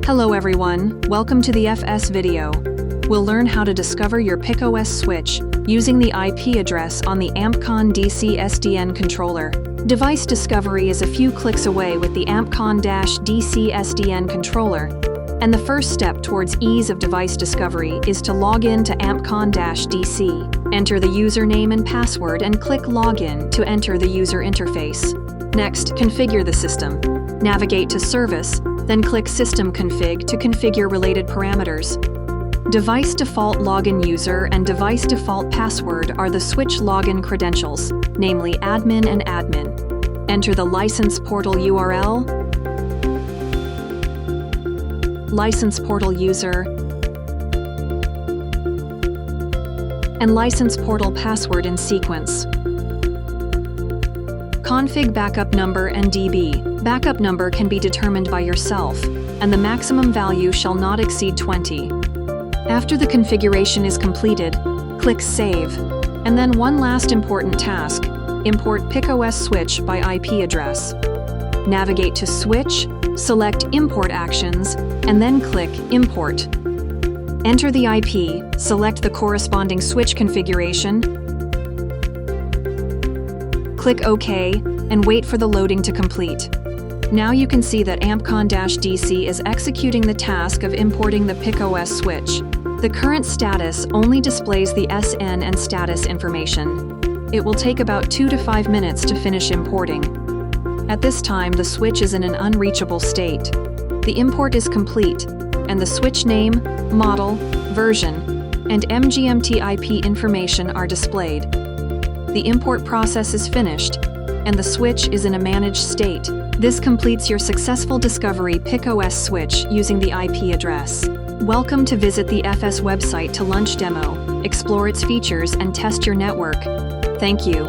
Hello everyone, welcome to the FS video. We'll learn how to discover your PicOS switch using the IP address on the AmpCon-DC SDN controller. Device discovery is a few clicks away with the AmpCon-DC SDN controller, and the first step towards ease of device discovery is to log in to AmpCon-DC. Enter the username and password and click Login to enter the user interface. Next, configure the system. Navigate to Service, then click System Config to configure related parameters. Device default login user and device default password are the switch login credentials, namely admin and admin. Enter the license portal URL, license portal user, and license portal password in sequence. Config backup number and DB. Backup number can be determined by yourself, and the maximum value shall not exceed 20. After the configuration is completed, click Save, and then one last important task: import PicOS switch by IP address. Navigate to Switch, select Import Actions, and then click Import. Enter the IP, select the corresponding switch configuration, click OK, and wait for the loading to complete. Now you can see that AmpCon-DC is executing the task of importing the PicOS switch. The current status only displays the SN and status information. It will take about 2 to 5 minutes to finish importing. At this time, the switch is in an unreachable state. The import is complete, and the switch name, model, version, and MGMT IP information are displayed. The import process is finished, and the switch is in a managed state. This completes your successful discovery PicOS switch using the IP address. Welcome to visit the FS website to launch demo, explore its features, and test your network. Thank you.